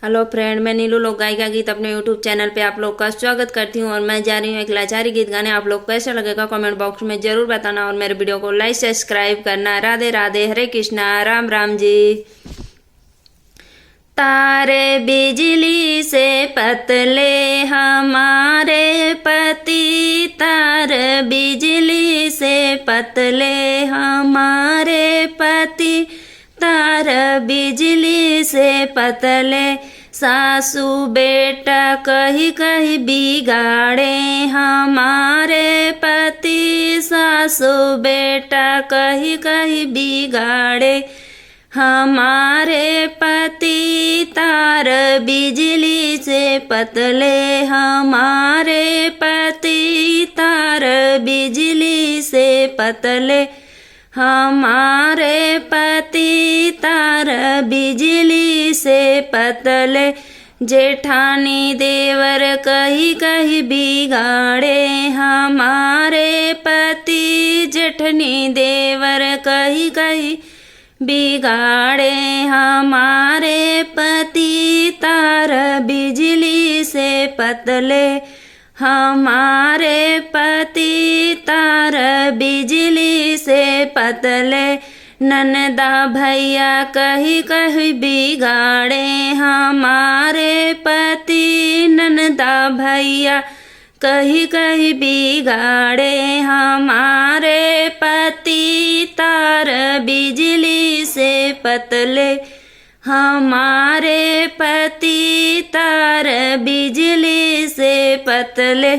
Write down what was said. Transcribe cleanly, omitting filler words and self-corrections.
Hello friend, मैं नीलू लोक गायिका गीत अपने यूट्यूब चैनल पे आप लोग का स्वागत करती हूँ और मैं जा रही हूँ एक लाचारी गीत गाने। आप लोग को कैसा लगेगा कमेंट बॉक्स में जरूर बताना और मेरे वीडियो को लाइक सब्सक्राइब करना। राधे राधे, हरे कृष्णा, राम राम जी। तारे बिजली से पतले हमारे पति, तार बिजली से पतले हमारे पति, तार बिजली से पतले। सासू बेटा कही कही बिगाड़े हमारे पति, सासू बेटा कही कही बिगाड़े हमारे पति, तार बिजली से पतले हमारे पति, तार बिजली से पतले हमारे पति, तार बिजली से पतले। जेठानी देवर कही कही बिगाड़े हमारे पति, जेठनी देवर कही कही बिगाड़े हमारे पति, तार बिजली से पतले हमारे पति, तार बिजली से पतले। ननदा भैया कही कही बिगाड़े हमारे पति, ननदा भैया कही कही बिगाड़े हमारे पति, तार बिजली से पतले हमारे पति, तार बिजली से पतले।